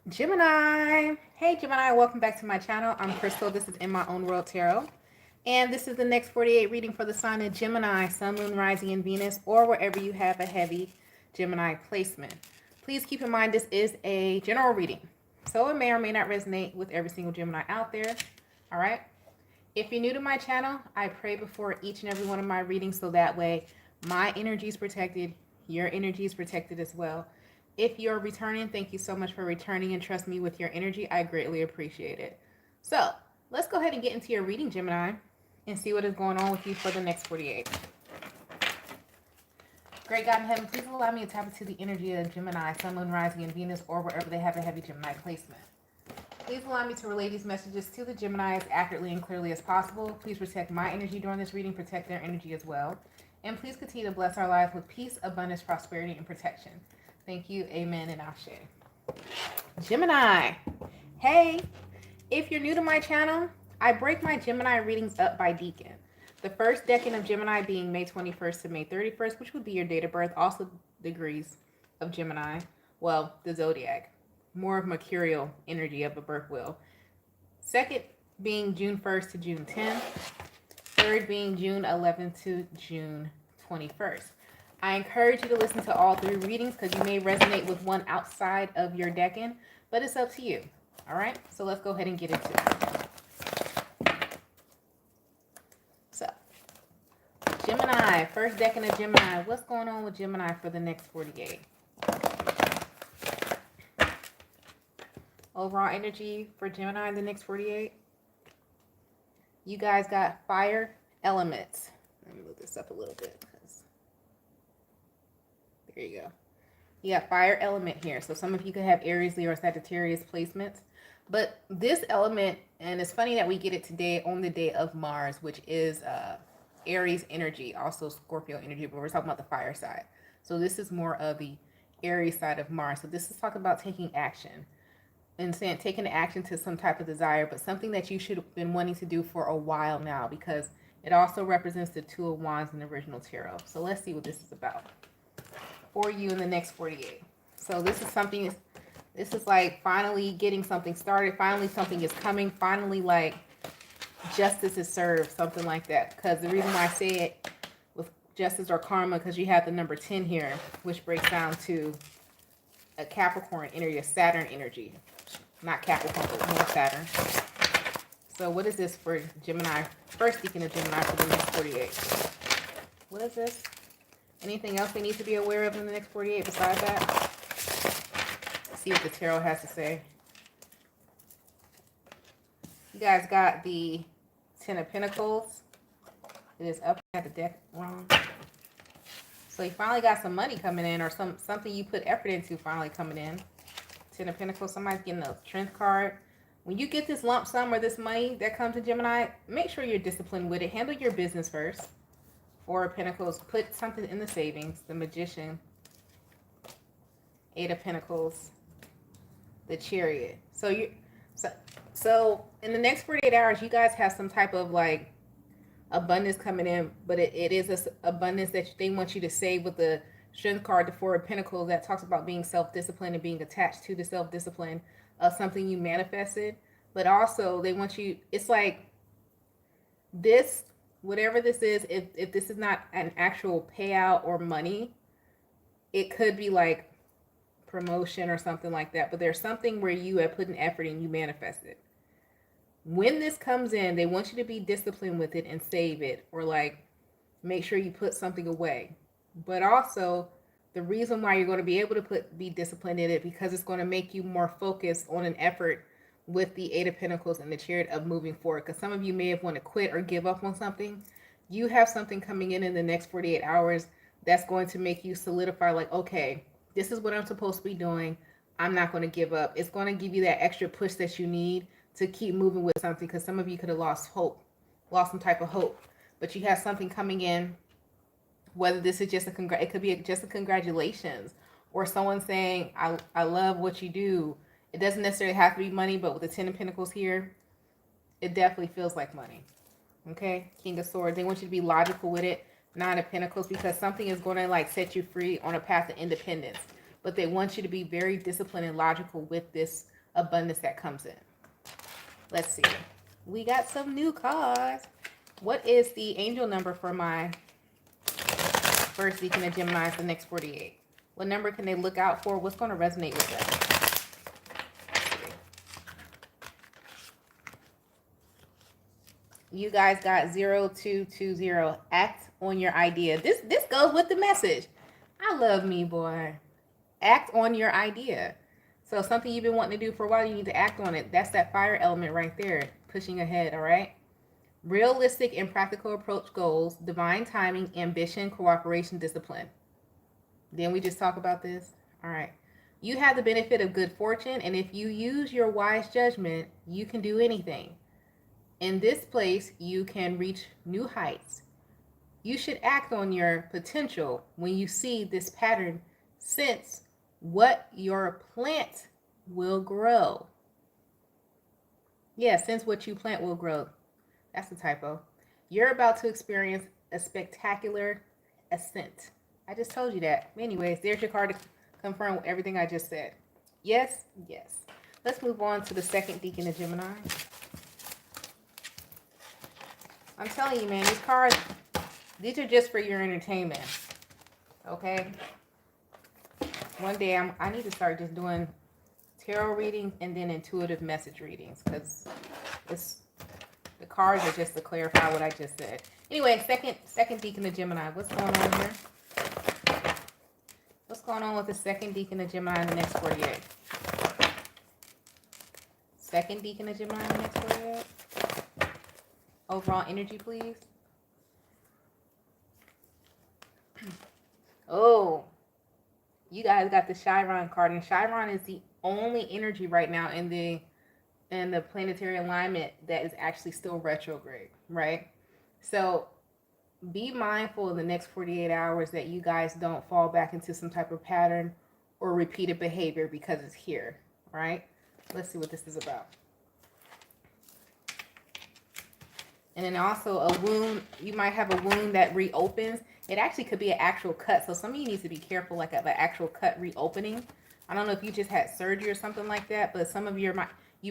Gemini. Hey Gemini, welcome back to my channel. I'm Crystal. This is In My Own World Tarot. And this is the next 48 reading for the sign of Gemini, Sun, Moon, Rising, and Venus, or wherever you have a heavy Gemini placement. Please keep in mind this is a general reading, so it may or may not resonate with every single Gemini out there. All right. If you're new to my channel, I pray before each and every one of my readings so that way my energy is protected, your energy is protected as well. If you're returning, thank you so much for returning and trust me with your energy. I greatly appreciate it. So let's go ahead and get into your reading, Gemini, and see what is going on with you for the next 48. Great God in heaven, please allow me to tap into the energy of Gemini, Sun, Moon, Rising, and Venus, or wherever they have a heavy Gemini placement. Please allow me to relay these messages to the Gemini as accurately and clearly as possible. Please protect my energy during this reading, protect their energy as well. And please continue to bless our lives with peace, abundance, prosperity, and protection. Thank you, amen, and ashe. Gemini. Hey, if you're new to my channel, I break my Gemini readings up by decan. The first decan of Gemini being May 21st to May 31st, which would be your date of birth, also degrees of Gemini. Well, the zodiac. More of mercurial energy of a birth wheel. Second being June 1st to June 10th. Third being June 11th to June 21st. I encourage you to listen to all three readings because you may resonate with one outside of your decan, but it's up to you. All right, so let's go ahead and get into it. So, Gemini, first decan of Gemini. What's going on with Gemini for the next 48? Overall energy for Gemini in the next 48. You guys got fire elements. Let me move this up a little bit. There you go. You got fire element here. So some of you could have Aries, Leo, or Sagittarius placements. But this element, and it's funny that we get it today on the day of Mars, which is Aries energy, also Scorpio energy, but we're talking about the fire side. So this is more of the Aries side of Mars. So this is talking about taking action and saying taking action to some type of desire, but something that you should have been wanting to do for a while now, because it also represents the Two of Wands in the original tarot. So let's see what this is about for you in the next 48. So this is something, this is like finally getting something started. Finally something is coming. Finally, like justice is served, something like that. Because the reason why I say it with justice or karma, because you have the number 10 here, which breaks down to a Capricorn energy, a Saturn energy. Not Capricorn, but more Saturn. So what is this for Gemini? First decan of Gemini for the next 48. What is this? Anything else we need to be aware of in the next 48 besides that? Let's see what the tarot has to say. You guys got the Ten of Pentacles. It is up at the deck wrong. So you finally got some money coming in, or something you put effort into finally coming in. Ten of Pentacles, somebody's getting a strength card. When you get this lump sum or this money that comes to Gemini, make sure you're disciplined with it. Handle your business first. Four of Pentacles, put something in the savings. The Magician. Eight of Pentacles. The Chariot. So in the next 48 hours, you guys have some type of like abundance coming in, but it is this abundance that they want you to save with the Strength card, the Four of Pentacles, that talks about being self-disciplined and being attached to the self-discipline of something you manifested. But also they want you, it's like this, whatever this is, if this is not an actual payout or money, it could be like promotion or something like that. But there's something where you have put an effort and you manifest it. When this comes in, they want you to be disciplined with it and save it, or like make sure you put something away. But also the reason why you're going to be able to be disciplined in it, because it's going to make you more focused on an effort with the Eight of Pentacles and the Chariot of moving forward. Because some of you may have want to quit or give up on something. You have something coming in the next 48 hours that's going to make you solidify, like, okay, this is what I'm supposed to be doing. I'm not going to give up. It's going to give you that extra push that you need to keep moving with something, because some of you could have lost hope, lost some type of hope. But you have something coming in, whether this is just it could be just a congratulations, or someone saying, I love what you do. It doesn't necessarily have to be money, but with the Ten of Pentacles here, it definitely feels like money. Okay, King of Swords, they want you to be logical with it. Nine of Pentacles, because something is going to like set you free on a path of independence. But they want you to be very disciplined and logical with this abundance that comes in. Let's see. We got some new cards. What is the angel number for my first decan of Gemini for the next 48? What number can they look out for? What's going to resonate with them? You guys got 0220. Act on your idea. This goes with the message. I love me, boy. Act on your idea. So something you've been wanting to do for a while, you need to act on it. That's that fire element right there, pushing ahead, all right? Realistic and practical approach goals, divine timing, ambition, cooperation, discipline. Then we just talk about this. All right. You have the benefit of good fortune, and if you use your wise judgment, you can do anything. In this place, you can reach new heights. You should act on your potential when you see this pattern, since what your plant will grow. Yeah, since what you plant will grow. That's a typo. You're about to experience a spectacular ascent. I just told you that. Anyways, there's your card to confirm everything I just said. Yes, yes. Let's move on to the second decan of Gemini. I'm telling you, man, these cards, these are just for your entertainment. Okay? One day I need to start just doing tarot readings and then intuitive message readings, because the cards are just to clarify what I just said. Anyway, second decan of Gemini. What's going on here? What's going on with the second decan of Gemini in the next 48? Second decan of Gemini in the next 48? Overall energy, please. Oh, you guys got the Chiron card, and Chiron is the only energy right now in the planetary alignment that is actually still retrograde, right? So be mindful in the next 48 hours that you guys don't fall back into some type of pattern or repeated behavior because it's here, right? Let's see what this is about. And then also a wound, you might have a wound that reopens. It actually could be an actual cut. So some of you need to be careful, like of an actual cut reopening. I don't know if you just had surgery or something like that, but some of you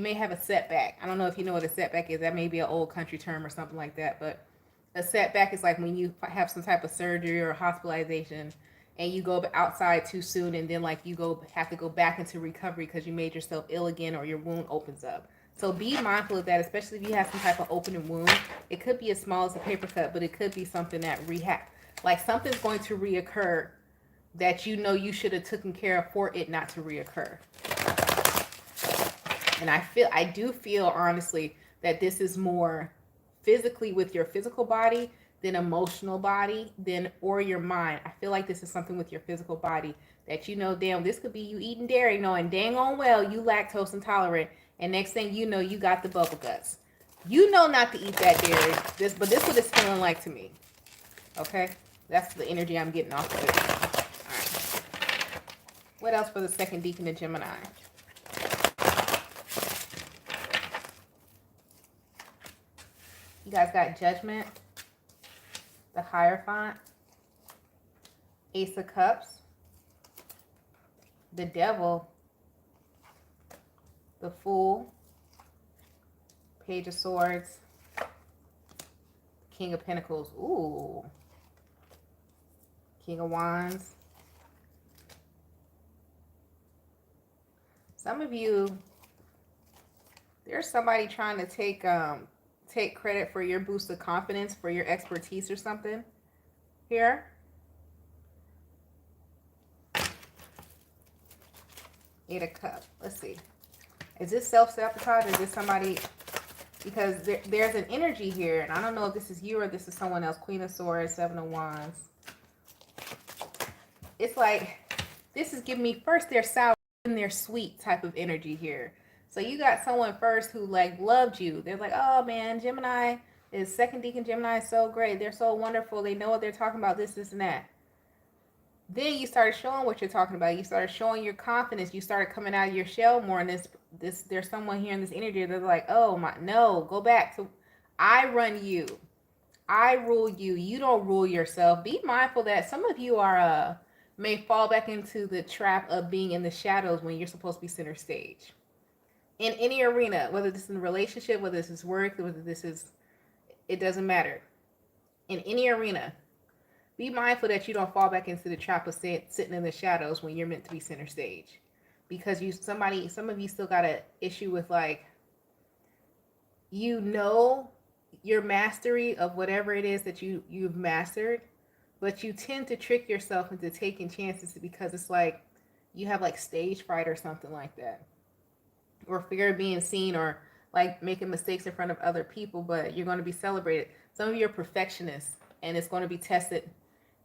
may have a setback. I don't know if you know what a setback is. That may be an old country term or something like that. But a setback is like when you have some type of surgery or hospitalization and you go outside too soon, and then like you have to go back into recovery because you made yourself ill again or your wound opens up. So be mindful of that, especially if you have some type of opening wound. It could be as small as a paper cut, but it could be something that like something's going to reoccur that you know you should have taken care of for it not to reoccur. And I do feel honestly that this is more physically with your physical body than emotional body or your mind. I feel like this is something with your physical body that you know, damn, this could be you eating dairy knowing dang on well you lactose intolerant, and next thing you know you got the bubble guts. You know not to eat that dairy. But this is what it's feeling like to me. Okay? That's the energy I'm getting off of it. All right. What else for the second decan of Gemini? You guys got Judgment, the Hierophant, Ace of Cups, the Devil, the Fool, Page of Swords, King of Pentacles. Ooh. King of Wands. Some of you, there's somebody trying to take credit for your boost of confidence, for your expertise or something here. Eight of Cups. Let's see. Is this self-sabotage or is this somebody? Because there's an energy here, and I don't know if this is you or this is someone else. Queen of Swords, Seven of Wands. It's like, this is giving me first they're sour and they're sweet type of energy here. So you got someone first who like loved you. They're like, oh man, Gemini is second decan Gemini is so great. They're so wonderful. They know what they're talking about, this, and that. Then you started showing what you're talking about. You started showing your confidence. You started coming out of your shell more. And there's someone here in this energy that's like, oh my, no, go back to, I run you. I rule you. You don't rule yourself. Be mindful that some of you are, may fall back into the trap of being in the shadows when you're supposed to be center stage. in any arena, whether this is in a relationship, whether this is work, whether this is, it doesn't matter. In any arena, be mindful that you don't fall back into the trap of sitting in the shadows when you're meant to be center stage. Because some of you still got an issue with like, you know, your mastery of whatever it is that you've mastered, but you tend to trick yourself into taking chances because it's like you have like stage fright or something like that, or fear of being seen, or like making mistakes in front of other people, but you're going to be celebrated. Some of you are perfectionists, and it's going to be tested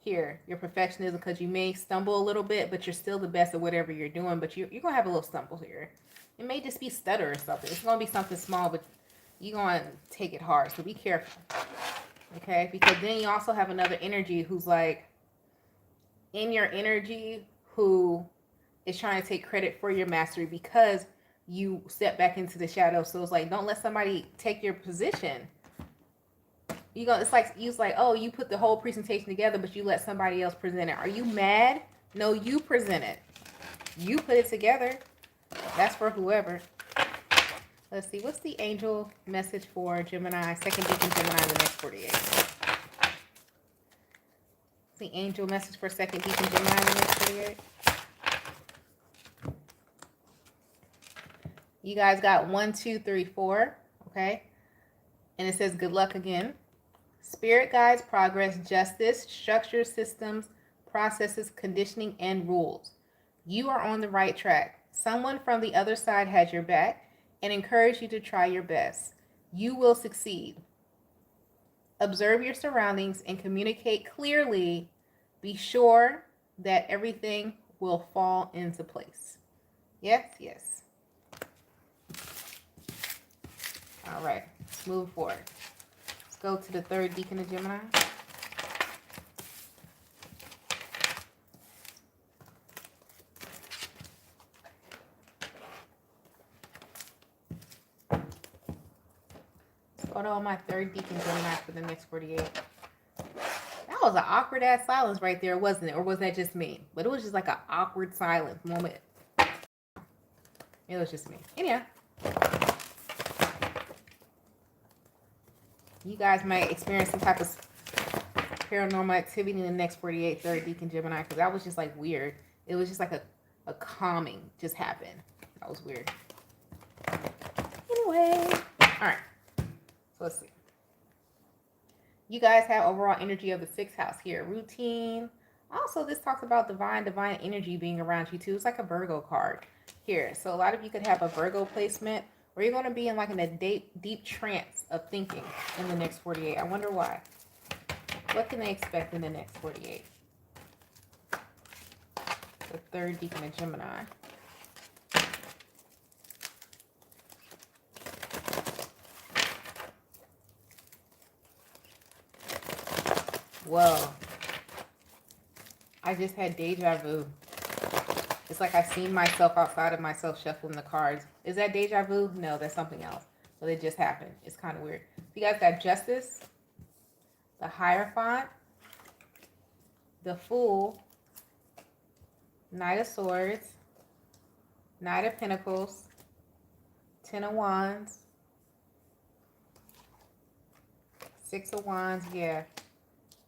here. Your perfectionism, because you may stumble a little bit, but you're still the best at whatever you're doing, but you're going to have a little stumble here. It may just be stutter or something. It's going to be something small, but you're going to take it hard, so be careful. Okay? Because then you also have another energy who's like in your energy, who is trying to take credit for your mastery because you step back into the shadow. So it's like, don't let somebody take your position. It's like, oh, you put the whole presentation together, but you let somebody else present it. Are you mad? No, you present it. You put it together. That's for whoever. Let's see. What's the angel message for Gemini, second deacon Gemini, the next 48? What's the angel message for second deacon Gemini, the next 48? You guys got 1, 2, 3, 4. Okay. And it says good luck again. Spirit guides progress, justice, structure, systems, processes, conditioning, and rules. You are on the right track. Someone from the other side has your back and encourage you to try your best. You will succeed. Observe your surroundings and communicate clearly. Be sure that everything will fall into place. Yes, yes. All right, let's move forward. Let's go to the third deacon of Gemini. Let's go to all my third deacon Gemini for the next 48. That was an awkward ass silence right there, wasn't it? Or was that just me? But it was just like an awkward silence moment. It was just me. Anyhow. You guys might experience some type of paranormal activity in the next 48, third deacon Gemini, because that was just like weird. It was just like a calming just happened. That was weird. Anyway. Alright. So let's see. You guys have overall energy of the 6th house here. Routine. Also, this talks about divine energy being around you too. It's like a Virgo card here. So a lot of you could have a Virgo placement, or you're going to be in like in a deep trance of thinking in the next 48. I wonder why. What can they expect in the next 48? The third deacon of Gemini. Whoa. I just had deja vu. It's like I've seen myself outside of myself shuffling the cards. Is that deja vu? No, that's something else. But it just happened. It's kind of weird. So you guys got Justice, the Hierophant, the Fool, Knight of Swords, Knight of Pentacles, Ten of Wands, Six of Wands, yeah.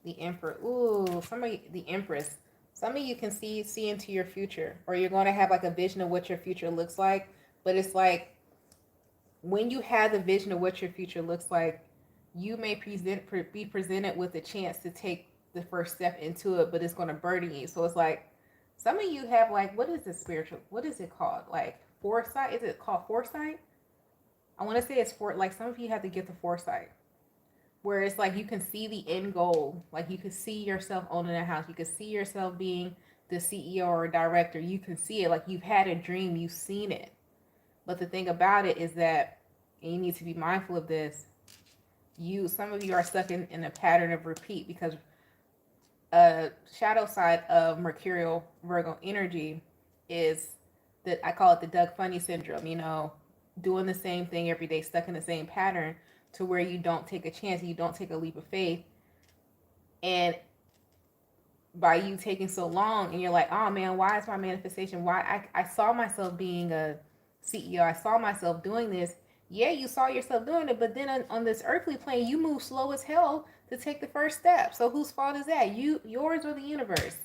The Emperor. Ooh, the Empress. Some of you can see into your future, or you're going to have like a vision of what your future looks like. But it's like when you have the vision of what your future looks like, you may be presented with a chance to take the first step into it, but it's going to burden you. So it's like some of you have like, what is it called? Like foresight? Is it called foresight? I want to say it's like some of you have to get the foresight, where it's like you can see the end goal. Like you can see yourself owning a house. You can see yourself being the CEO or director. You can see it. Like you've had a dream. You've seen it. But the thing about it is that, and you need to be mindful of this, some of you are stuck in a pattern of repeat, because a shadow side of Mercurial Virgo energy is that I call it the Doug Funny syndrome, doing the same thing every day, stuck in the same pattern, to where you don't take a chance, you don't take a leap of faith. And by you taking so long, and you're like, oh man, why is my manifestation, why I saw myself being a CEO. I saw myself doing this. Yeah, you saw yourself doing it, but then on this earthly plane, you move slow as hell to take the first step. So whose fault is that? Yours, or the universe?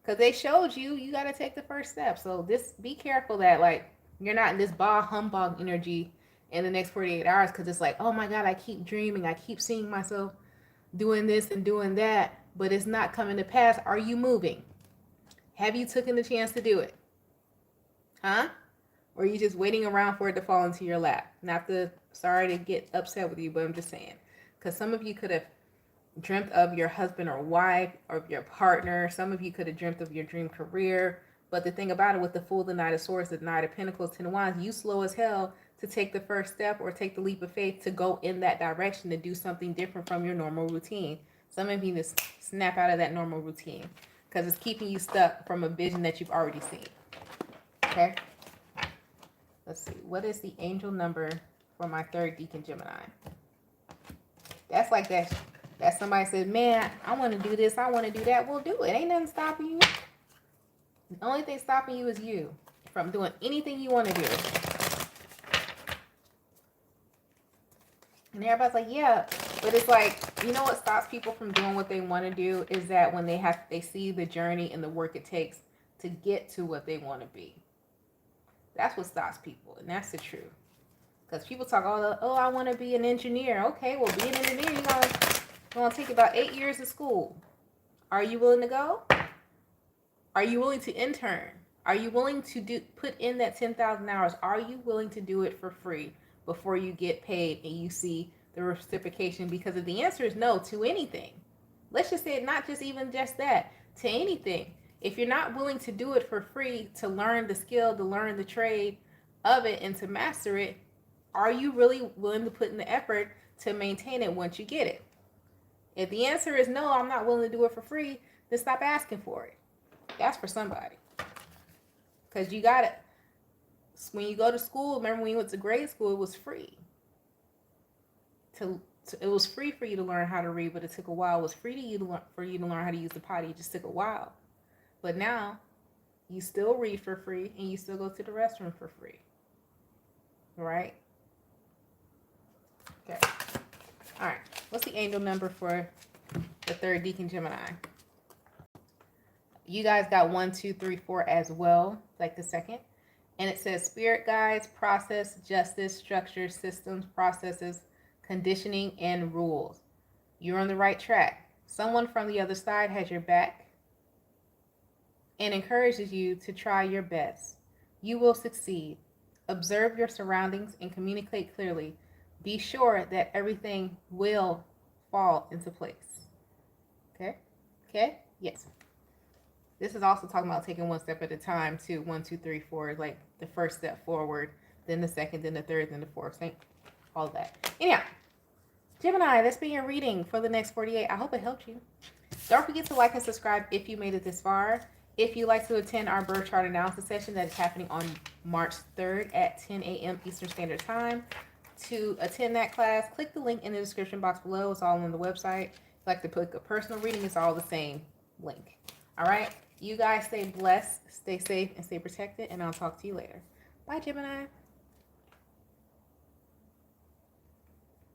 Because they showed you, you got to take the first step. So this, be careful that like you're not in this bah humbug energy in the next 48 hours, because it's like, oh my God, I keep dreaming, I keep seeing myself doing this and doing that, but it's not coming to pass. Are you moving? Have you taken the chance to do it? Huh? Or are you just waiting around for it to fall into your lap? Not to, sorry to get upset with you, but I'm just saying. Because some of you could have dreamt of your husband or wife or your partner. Some of you could have dreamt of your dream career. But the thing about it, with the Fool, the Knight of Swords, the Knight of Pentacles, Ten of Wands, you slow as hell to take the first step or take the leap of faith to go in that direction, to do something different from your normal routine. Some of you just snap out of that normal routine because it's keeping you stuck from a vision that you've already seen. Okay? Let's see. What is the angel number for my third decan Gemini? That's like that. That somebody said, man, I want to do this, I want to do that. Well, do it. Ain't nothing stopping you. The only thing stopping you is you from doing anything you want to do. And everybody's like, yeah, but it's like, you know what stops people from doing what they want to do is that when they see the journey and the work it takes to get to what they want to be. That's what stops people, and that's the truth. Because people talk all the, oh, I want to be an engineer. Okay, well, be an engineer, you're going to take about 8 years of school. Are you willing to go? Are you willing to intern? Are you willing to put in that 10,000 hours? Are you willing to do it for free before you get paid and you see the reciprocation? Because if the answer is no to anything, let's just say not just even just that, to anything. If you're not willing to do it for free, to learn the skill, to learn the trade of it, and to master it, are you really willing to put in the effort to maintain it once you get it? If the answer is no, I'm not willing to do it for free, then stop asking for it. That's for somebody. Because you got it. When you go to school, remember when you went to grade school, it was free. It was free for you to learn how to read, but it took a while. It was free for you to learn how to use the potty. It just took a while. But now, you still read for free, and you still go to the restroom for free. Right? Okay. All right. What's the angel number for the third decan Gemini? You guys got 1, 2, 3, 4 as well, like the second. And it says spirit guides, process, justice, structure, systems, processes, conditioning, and rules. You're on the right track. Someone from the other side has your back and encourages you to try your best. You will succeed. Observe your surroundings and communicate clearly. Be sure that everything will fall into place. Okay? Okay? Yes. This is also talking about taking one step at a time, too. 1, 2, 3, 4, like the first step forward, then the second, then the third, then the fourth. All of that. Anyhow, Gemini, that's been your reading for the next 48. I hope it helped you. Don't forget to like and subscribe if you made it this far. If you'd like to attend our birth chart analysis session that is happening on March 3rd at 10 a.m. Eastern Standard Time. To attend that class, click the link in the description box below. It's all on the website. If you'd like to book a personal reading, it's all the same link. All right? You guys stay blessed, stay safe, and stay protected, and I'll talk to you later. Bye, Gemini.